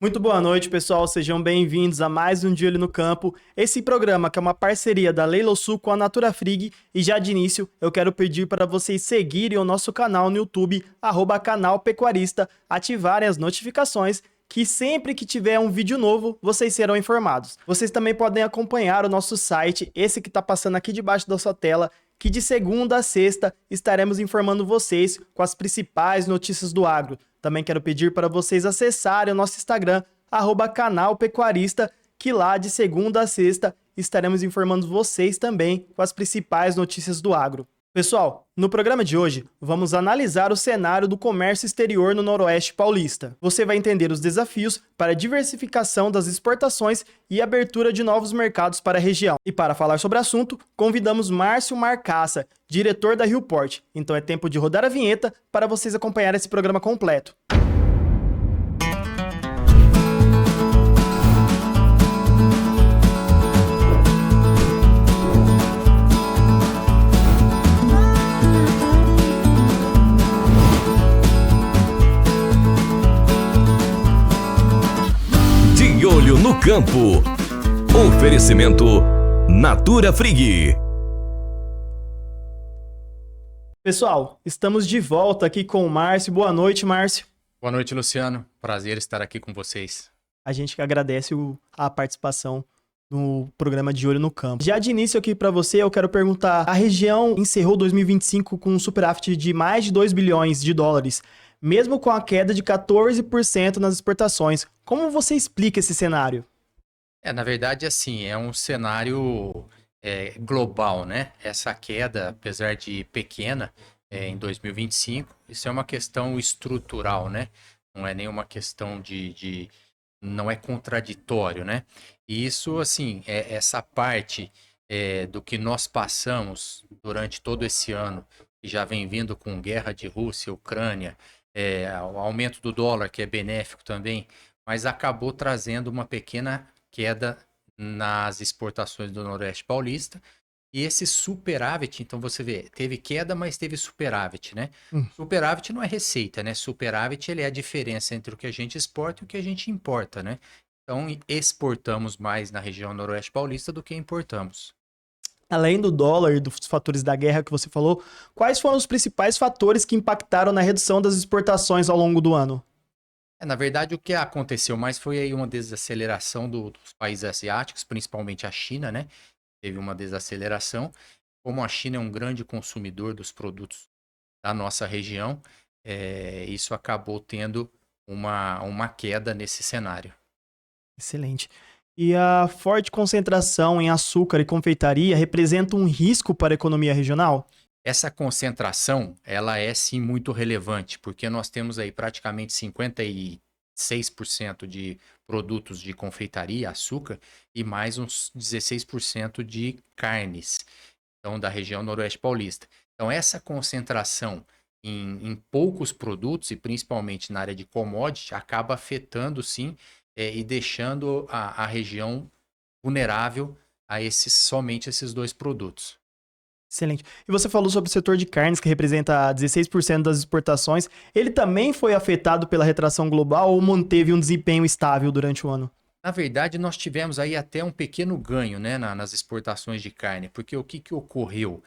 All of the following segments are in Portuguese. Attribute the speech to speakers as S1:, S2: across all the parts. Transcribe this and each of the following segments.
S1: Muito boa noite, pessoal. Sejam bem-vindos a mais um De Olho no Campo. Esse programa que é uma parceria da Leilosul com a Natura Frig. E já de início, eu quero pedir para vocês seguirem o nosso canal no YouTube, @canal Pecuarista, ativarem as notificações, que sempre que tiver um vídeo novo, vocês serão informados. Vocês também podem acompanhar o nosso site, esse que está passando aqui debaixo da sua tela, que de segunda a sexta estaremos informando vocês com as principais notícias do agro. Também quero pedir para vocês acessarem o nosso Instagram, @canal Pecuarista, que lá de segunda a sexta estaremos informando vocês também com as principais notícias do agro. Pessoal, no programa de hoje, vamos analisar o cenário do comércio exterior no Noroeste Paulista. Você vai entender os desafios para a diversificação das exportações e abertura de novos mercados para a região. E para falar sobre o assunto, convidamos Márcio Marcaça, diretor da Rioport. Então é tempo de rodar a vinheta para vocês acompanharem esse programa completo.
S2: De Olho no Campo. Oferecimento Natura Frig.
S1: Pessoal, estamos de volta aqui com o Márcio. Boa noite, Márcio.
S3: Boa noite, Luciano. Prazer estar aqui com vocês.
S1: A gente que agradece a participação no programa De Olho no Campo. Já de início aqui para você, eu quero perguntar, a região encerrou 2025 com um superávit de mais de 2 bilhões de dólares, mesmo com a queda de 14% nas exportações. Como você explica esse cenário?
S3: Na verdade, assim, é um cenário global, né? Essa queda, apesar de pequena, em 2025, isso é uma questão estrutural, né? Não é nenhuma questão não é contraditório, né? E isso, assim, essa parte do que nós passamos durante todo esse ano, que já vem vindo com guerra de Rússia, Ucrânia, o aumento do dólar, que é benéfico também, mas acabou trazendo uma pequena queda nas exportações do Noroeste Paulista. E esse superávit, então você vê, teve queda, mas teve superávit, né? Superávit não é receita, né? Superávit ele é a diferença entre o que a gente exporta e o que a gente importa, né? Então exportamos mais na região Noroeste Paulista do que importamos.
S1: Além do dólar e dos fatores da guerra que você falou, quais foram os principais fatores que impactaram na redução das exportações ao longo do ano?
S3: Na verdade, o que aconteceu mais foi aí uma desaceleração dos países asiáticos, principalmente a China, né? Teve uma desaceleração. Como a China é um grande consumidor dos produtos da nossa região, isso acabou tendo uma queda nesse cenário.
S1: Excelente. E a forte concentração em açúcar e confeitaria representa um risco para a economia regional?
S3: Essa concentração, ela é sim muito relevante, porque nós temos aí praticamente 56% de produtos de confeitaria, açúcar, e mais uns 16% de carnes, então da região Noroeste Paulista. Então essa concentração em poucos produtos, e principalmente na área de commodity, acaba afetando sim e deixando a região vulnerável a somente esses dois produtos.
S1: Excelente. E você falou sobre o setor de carnes, que representa 16% das exportações. Ele também foi afetado pela retração global ou manteve um desempenho estável durante o ano?
S3: Na verdade, nós tivemos aí até um pequeno ganho, né, nas exportações de carne, porque o que ocorreu?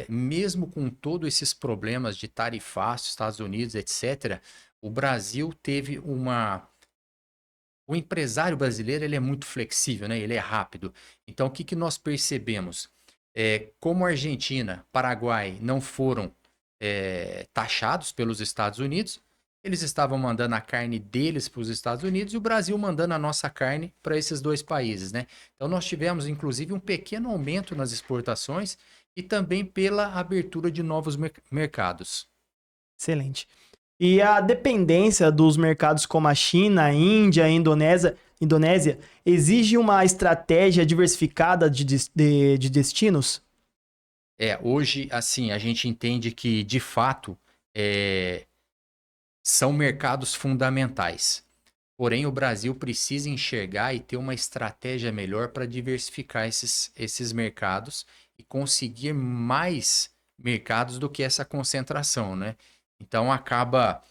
S3: Mesmo com todos esses problemas de tarifaço, Estados Unidos, etc., o Brasil teve O empresário brasileiro ele é muito flexível, né? Ele é rápido. Então, o que nós percebemos? Como a Argentina, Paraguai não foram taxados pelos Estados Unidos, eles estavam mandando a carne deles para os Estados Unidos e o Brasil mandando a nossa carne para esses dois países, né? Então, nós tivemos, inclusive, um pequeno aumento nas exportações e também pela abertura de novos mercados.
S1: Excelente. E a dependência dos mercados como a China, a Índia, a Indonésia exige uma estratégia diversificada de destinos?
S3: Hoje, assim, a gente entende que, de fato, são mercados fundamentais. Porém, o Brasil precisa enxergar e ter uma estratégia melhor para diversificar esses mercados e conseguir mais mercados do que essa concentração, né? Então, acaba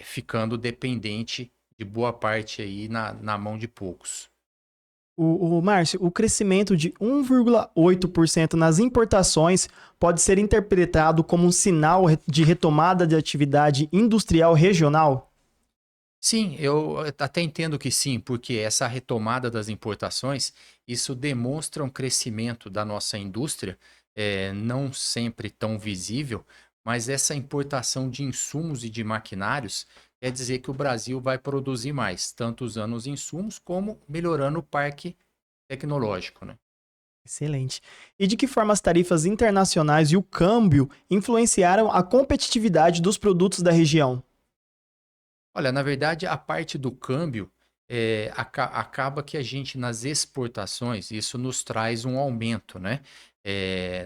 S3: ficando dependente de boa parte aí na mão de poucos.
S1: Márcio, o crescimento de 1,8% nas importações pode ser interpretado como um sinal de retomada de atividade industrial regional?
S3: Sim, eu até entendo que sim, porque essa retomada das importações, isso demonstra um crescimento da nossa indústria, não sempre tão visível, mas essa importação de insumos e de maquinários quer dizer que o Brasil vai produzir mais, tanto usando os insumos como melhorando o parque tecnológico, né?
S1: Excelente. E de que forma as tarifas internacionais e o câmbio influenciaram a competitividade dos produtos da região?
S3: Olha, na verdade, a parte do câmbio acaba que a gente, nas exportações, isso nos traz um aumento, né?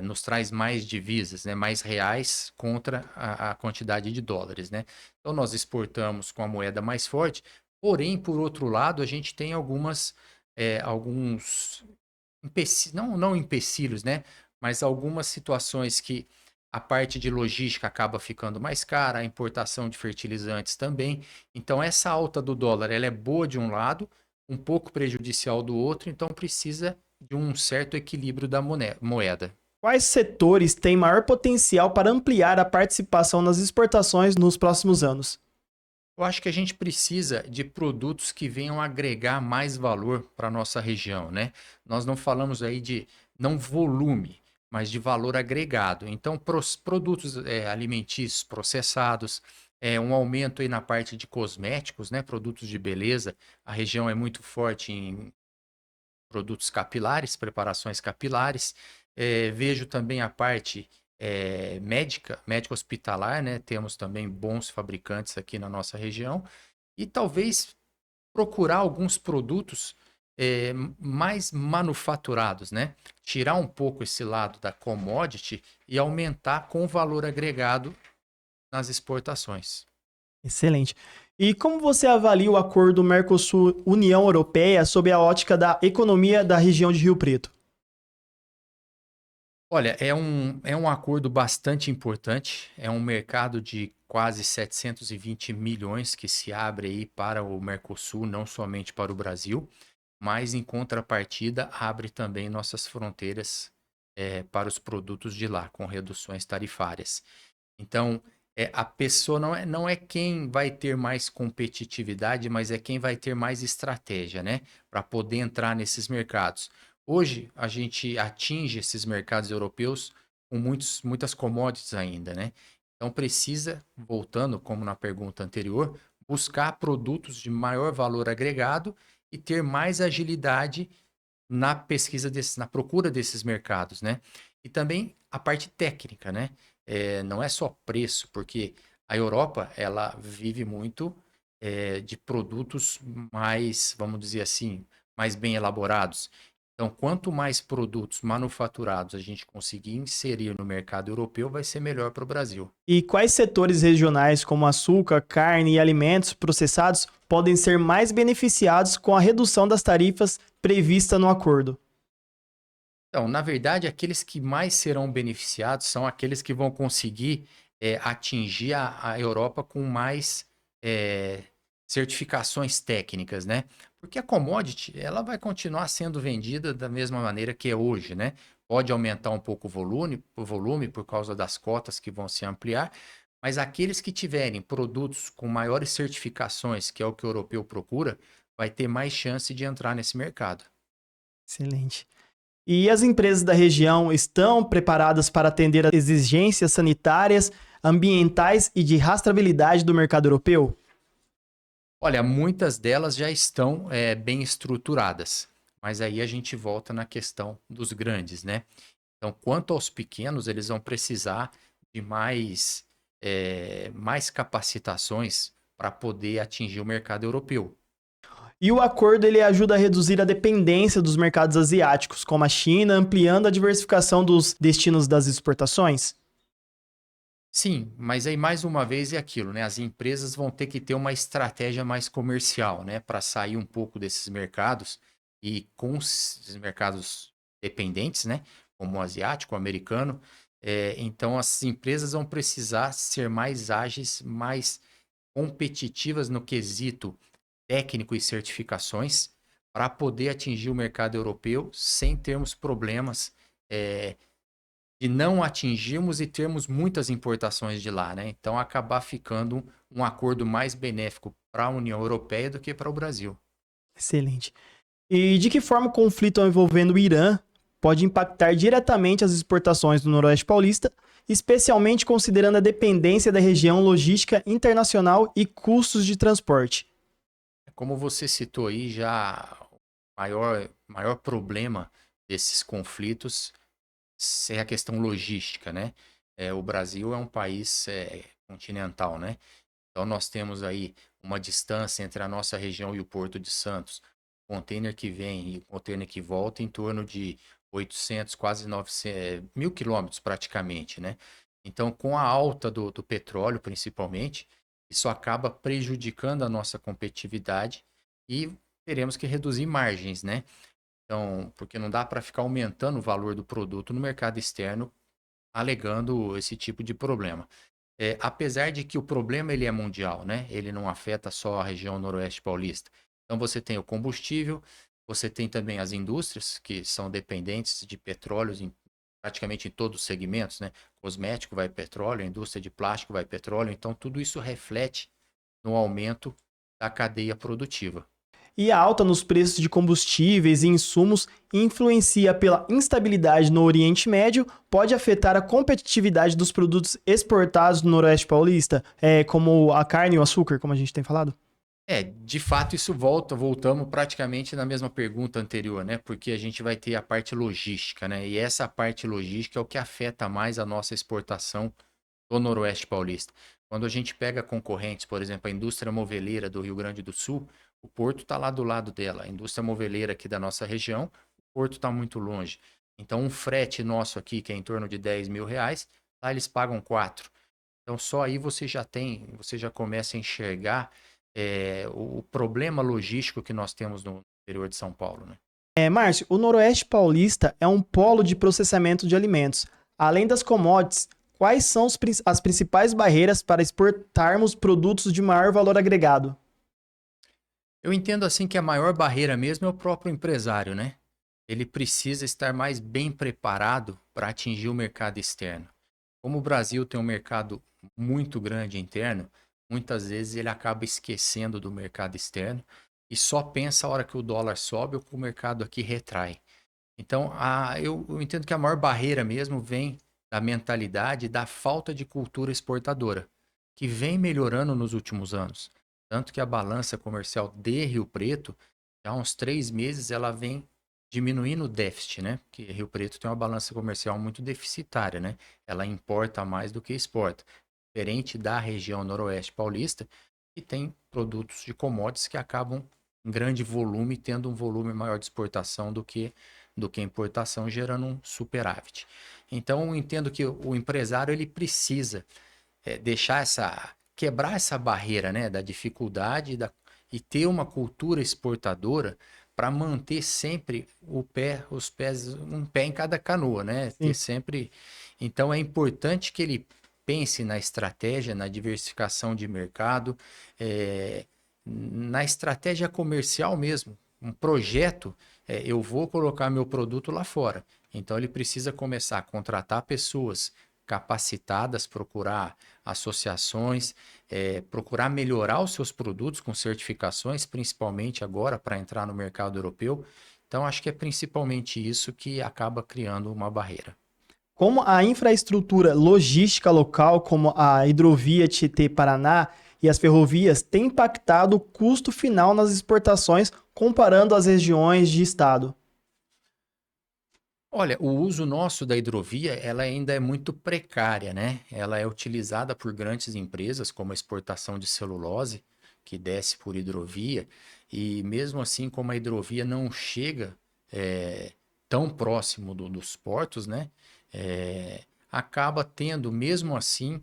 S3: Nos traz mais divisas, né? Mais reais contra a quantidade de dólares, né? Então, nós exportamos com a moeda mais forte, porém, por outro lado, a gente tem alguns não empecilhos, né? Mas algumas situações que a parte de logística acaba ficando mais cara, a importação de fertilizantes também. Então, essa alta do dólar, ela é boa de um lado, um pouco prejudicial do outro, então precisa de um certo equilíbrio da moeda.
S1: Quais setores têm maior potencial para ampliar a participação nas exportações nos próximos anos?
S3: Eu acho que a gente precisa de produtos que venham agregar mais valor para a nossa região, né? Nós não falamos aí de não volume, mas de valor agregado. Então, produtos alimentícios processados, um aumento aí na parte de cosméticos, né? Produtos de beleza. A região é muito forte em produtos capilares, preparações capilares. Vejo também a parte médica hospitalar, né? Temos também bons fabricantes aqui na nossa região. E talvez procurar alguns produtos mais manufaturados, né? Tirar um pouco esse lado da commodity e aumentar com valor agregado nas exportações.
S1: Excelente. E como você avalia o acordo Mercosul-União Europeia sob a ótica da economia da região de Rio Preto?
S3: Olha, é um acordo bastante importante, é um mercado de quase 720 milhões que se abre aí para o Mercosul, não somente para o Brasil, mas em contrapartida abre também nossas fronteiras para os produtos de lá, com reduções tarifárias. Então, a pessoa não é quem vai ter mais competitividade, mas é quem vai ter mais estratégia, né? Para poder entrar nesses mercados. Hoje, a gente atinge esses mercados europeus com muitas commodities ainda, né? Então, precisa, voltando como na pergunta anterior, buscar produtos de maior valor agregado e ter mais agilidade na pesquisa na procura desses mercados, né? E também a parte técnica, né? Não é só preço, porque a Europa ela vive muito de produtos mais, vamos dizer assim, mais bem elaborados. Então, quanto mais produtos manufaturados a gente conseguir inserir no mercado europeu, vai ser melhor para o Brasil.
S1: E quais setores regionais, como açúcar, carne e alimentos processados, podem ser mais beneficiados com a redução das tarifas prevista no acordo?
S3: Então, na verdade, aqueles que mais serão beneficiados são aqueles que vão conseguir atingir a Europa com mais eh, certificações técnicas, né? Porque a commodity, ela vai continuar sendo vendida da mesma maneira que é hoje, né? Pode aumentar um pouco o volume por causa das cotas que vão se ampliar, mas aqueles que tiverem produtos com maiores certificações, que é o que o europeu procura, vai ter mais chance de entrar nesse mercado.
S1: Excelente. E as empresas da região estão preparadas para atender às exigências sanitárias, ambientais e de rastreabilidade do mercado europeu?
S3: Olha, muitas delas já estão bem estruturadas, mas aí a gente volta na questão dos grandes, né? Então, quanto aos pequenos, eles vão precisar de mais capacitações para poder atingir o mercado europeu.
S1: E o acordo ele ajuda a reduzir a dependência dos mercados asiáticos, como a China, ampliando a diversificação dos destinos das exportações?
S3: Sim, mas aí mais uma vez é aquilo, né? As empresas vão ter que ter uma estratégia mais comercial, né? Para sair um pouco desses mercados e com esses mercados dependentes, né? Como o asiático, o americano. Então, as empresas vão precisar ser mais ágeis, mais competitivas no quesito técnico e certificações para poder atingir o mercado europeu sem termos problemas de não atingirmos e termos muitas importações de lá, né? Então, acabar ficando um acordo mais benéfico para a União Europeia do que para o Brasil.
S1: Excelente. E de que forma o conflito envolvendo o Irã pode impactar diretamente as exportações do Noroeste Paulista, especialmente considerando a dependência da região logística internacional e custos de transporte?
S3: Como você citou aí, já o maior problema desses conflitos é a questão logística, né? O Brasil é um país continental, né? Então nós temos aí uma distância entre a nossa região e o Porto de Santos. O container que vem e o container que volta em torno de 800, quase 900, 1.000 quilômetros praticamente, né? Então, com a alta do petróleo, principalmente, isso acaba prejudicando a nossa competitividade e teremos que reduzir margens, né? Então, porque não dá para ficar aumentando o valor do produto no mercado externo, alegando esse tipo de problema. Apesar de que o problema ele é mundial, né? Ele não afeta só a região noroeste paulista. Então, você tem o combustível, você tem também as indústrias, que são dependentes de petróleos praticamente em todos os segmentos, né? Cosmético vai petróleo, indústria de plástico vai petróleo. Então, tudo isso reflete no aumento da cadeia produtiva.
S1: E a alta nos preços de combustíveis e insumos influencia pela instabilidade no Oriente Médio, pode afetar a competitividade dos produtos exportados do Noroeste Paulista, como a carne e o açúcar, como a gente tem falado?
S3: De fato, isso voltamos praticamente na mesma pergunta anterior, né? Porque a gente vai ter a parte logística, né? E essa parte logística é o que afeta mais a nossa exportação do Noroeste Paulista. Quando a gente pega concorrentes, por exemplo, a indústria moveleira do Rio Grande do Sul, o porto está lá do lado dela. A indústria moveleira aqui da nossa região, o porto está muito longe. Então, um frete nosso aqui, que é em torno de R$ 10.000, lá eles pagam 4. Então, só aí você já começa a enxergar o problema logístico que nós temos no interior de São Paulo, né?
S1: Márcio, o Noroeste Paulista é um polo de processamento de alimentos. Além das commodities, quais são as principais barreiras para exportarmos produtos de maior valor agregado?
S3: Eu entendo assim que a maior barreira mesmo é o próprio empresário, né? Ele precisa estar mais bem preparado para atingir o mercado externo. Como o Brasil tem um mercado muito grande interno, muitas vezes ele acaba esquecendo do mercado externo e só pensa a hora que o dólar sobe ou que o mercado aqui retrai. Então, eu entendo que a maior barreira mesmo vem da mentalidade, da falta de cultura exportadora, que vem melhorando nos últimos anos. Tanto que a balança comercial de Rio Preto, já há uns 3 meses, ela vem diminuindo o déficit, né? Porque Rio Preto tem uma balança comercial muito deficitária, né? Ela importa mais do que exporta. Diferente da região noroeste paulista, que tem produtos de commodities que acabam em grande volume, tendo um volume maior de exportação do que importação, gerando um superávit. Então, eu entendo que o empresário ele precisa quebrar essa barreira, né, da dificuldade e ter uma cultura exportadora para manter sempre um pé em cada canoa, né?
S1: Sim.
S3: Ter sempre. Então, é importante que ele pense na estratégia, na diversificação de mercado, na estratégia comercial mesmo. Um projeto, eu vou colocar meu produto lá fora. Então, ele precisa começar a contratar pessoas capacitadas, procurar associações, procurar melhorar os seus produtos com certificações, principalmente agora para entrar no mercado europeu. Então, acho que é principalmente isso que acaba criando uma barreira.
S1: Como a infraestrutura logística local, como a hidrovia Tietê-Paraná e as ferrovias, tem impactado o custo final nas exportações comparando as regiões de estado?
S3: Olha, o uso nosso da hidrovia, ela ainda é muito precária, né? Ela é utilizada por grandes empresas, como a exportação de celulose, que desce por hidrovia, e mesmo assim, como a hidrovia não chega tão próximo dos portos, né? Acaba tendo, mesmo assim,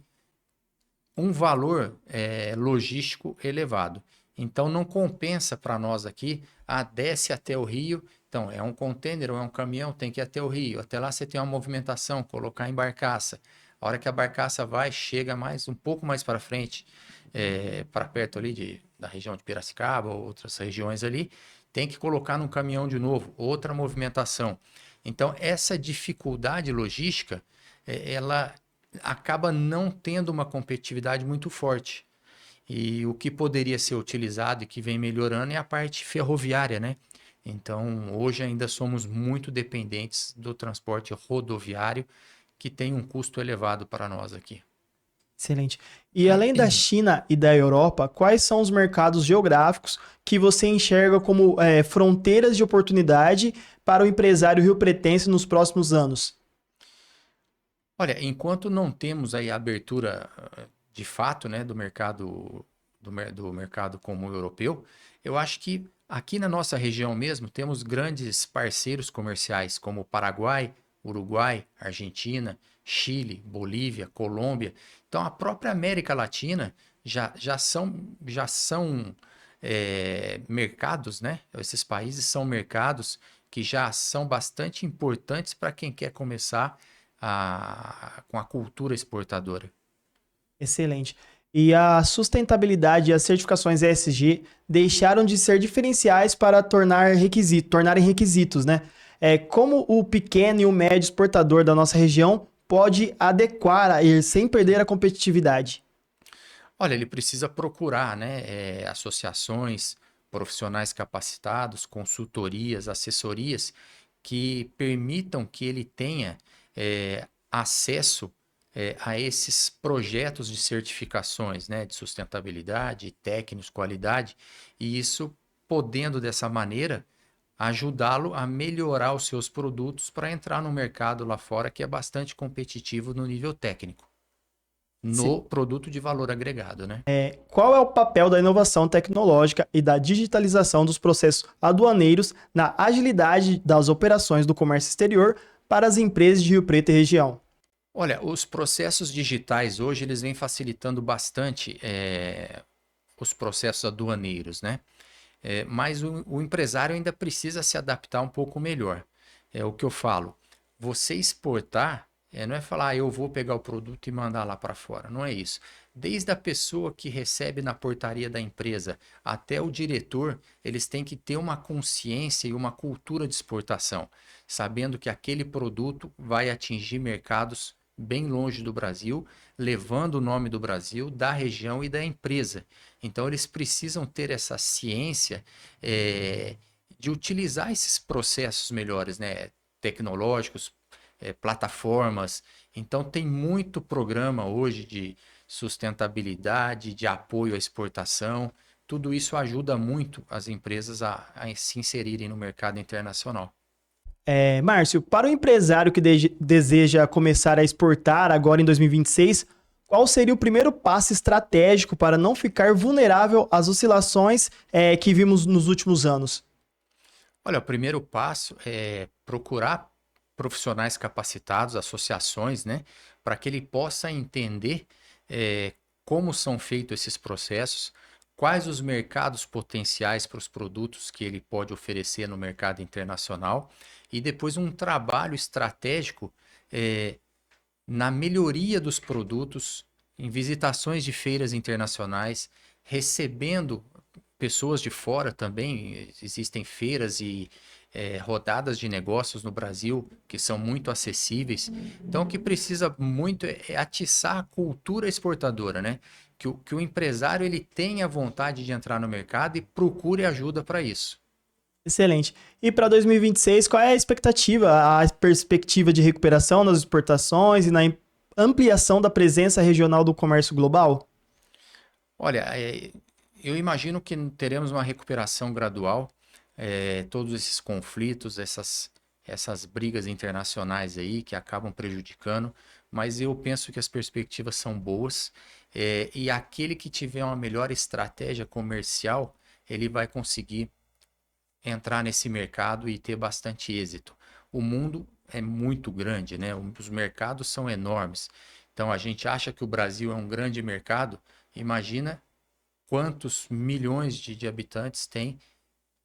S3: um valor logístico elevado. Então, não compensa para nós aqui, desce até o Rio. Então, é um container ou é um caminhão, tem que ir até o Rio. Até lá você tem uma movimentação, colocar em barcaça. A hora que a barcaça vai, chega um pouco mais para frente, para perto ali da região de Piracicaba, ou outras regiões ali, tem que colocar num caminhão de novo, outra movimentação. Então, essa dificuldade logística, ela acaba não tendo uma competitividade muito forte. E o que poderia ser utilizado e que vem melhorando é a parte ferroviária, né? Então, hoje ainda somos muito dependentes do transporte rodoviário, que tem um custo elevado para nós aqui.
S1: Excelente. E além da China e da Europa, quais são os mercados geográficos que você enxerga como fronteiras de oportunidade para o empresário riopretense nos próximos anos?
S3: Olha, enquanto não temos aí a abertura de fato, né, do mercado do mercado comum europeu, eu acho que aqui na nossa região mesmo temos grandes parceiros comerciais como Paraguai, Uruguai, Argentina, Chile, Bolívia, Colômbia. Então a própria América Latina já são mercados, né? Esses países são mercados que já são bastante importantes para quem quer começar com a cultura exportadora.
S1: Excelente. E a sustentabilidade e as certificações ESG deixaram de ser diferenciais para tornarem requisitos, né? Como o pequeno e o médio exportador da nossa região pode adequar a ir sem perder a competitividade?
S3: Olha, ele precisa procurar, né, associações, profissionais capacitados, consultorias, assessorias que permitam que ele tenha acesso a esses projetos de certificações, né, de sustentabilidade, técnicos, qualidade, e isso podendo dessa maneira ajudá-lo a melhorar os seus produtos para entrar no mercado lá fora que é bastante competitivo no nível técnico, no produto de valor agregado, né?
S1: Qual é o papel da inovação tecnológica e da digitalização dos processos aduaneiros na agilidade das operações do comércio exterior para as empresas de Rio Preto e região?
S3: Olha, os processos digitais hoje eles vêm facilitando bastante os processos aduaneiros, né? Mas o empresário ainda precisa se adaptar um pouco melhor. É o que eu falo. Você exportar não é falar, eu vou pegar o produto e mandar lá para fora. Não é isso. Desde a pessoa que recebe na portaria da empresa até o diretor, eles têm que ter uma consciência e uma cultura de exportação, sabendo que aquele produto vai atingir mercados bem longe do Brasil, levando o nome do Brasil, da região e da empresa. Então, eles precisam ter essa ciência de utilizar esses processos melhores, né? Tecnológicos, plataformas. Então, tem muito programa hoje de sustentabilidade, de apoio à exportação. Tudo isso ajuda muito as empresas a se inserirem no mercado internacional.
S1: Márcio, para o empresário que deseja começar a exportar agora em 2026, qual seria o primeiro passo estratégico para não ficar vulnerável às oscilações que vimos nos últimos anos?
S3: Olha, o primeiro passo é procurar profissionais capacitados, associações, né, para que ele possa entender como são feitos esses processos, quais os mercados potenciais para os produtos que ele pode oferecer no mercado internacional e depois um trabalho estratégico na melhoria dos produtos, em visitações de feiras internacionais, recebendo pessoas de fora também. Existem feiras e rodadas de negócios no Brasil que são muito acessíveis. Então, o que precisa muito é atiçar a cultura exportadora, né? Que o empresário ele tenha vontade de entrar no mercado e procure ajuda para isso.
S1: Excelente. E para 2026, qual é a expectativa, a perspectiva de recuperação nas exportações e na ampliação da presença regional do comércio global?
S3: Olha, eu imagino que teremos uma recuperação gradual. Todos esses conflitos, essas brigas internacionais aí que acabam prejudicando, mas eu penso que as perspectivas são boas e aquele que tiver uma melhor estratégia comercial, ele vai conseguir entrar nesse mercado e ter bastante êxito. O mundo é muito grande, né? Os mercados são enormes. Então a gente acha que o Brasil é um grande mercado, imagina quantos milhões de habitantes tem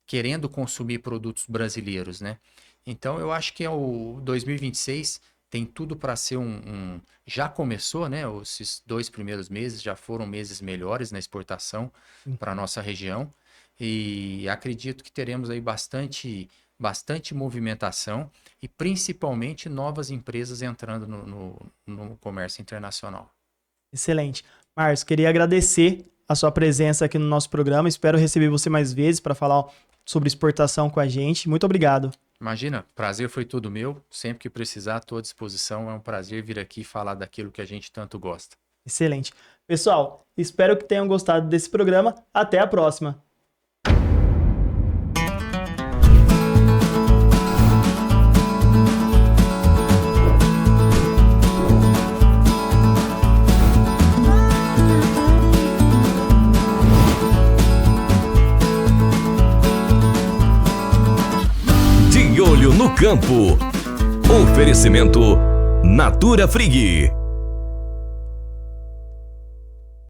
S3: querendo consumir produtos brasileiros, né? Então eu acho que o 2026 tem tudo para ser já começou, né? Esses 2 primeiros meses já foram meses melhores na exportação para a nossa região. E acredito que teremos aí bastante movimentação e principalmente novas empresas entrando no comércio internacional.
S1: Excelente. Márcio, queria agradecer a sua presença aqui no nosso programa. Espero receber você mais vezes para falar sobre exportação com a gente. Muito obrigado.
S3: Imagina, prazer foi todo meu. Sempre que precisar, estou à disposição. É um prazer vir aqui falar daquilo que a gente tanto gosta.
S1: Excelente. Pessoal, espero que tenham gostado desse programa. Até a próxima.
S2: De olho no campo. Oferecimento Natura Frig.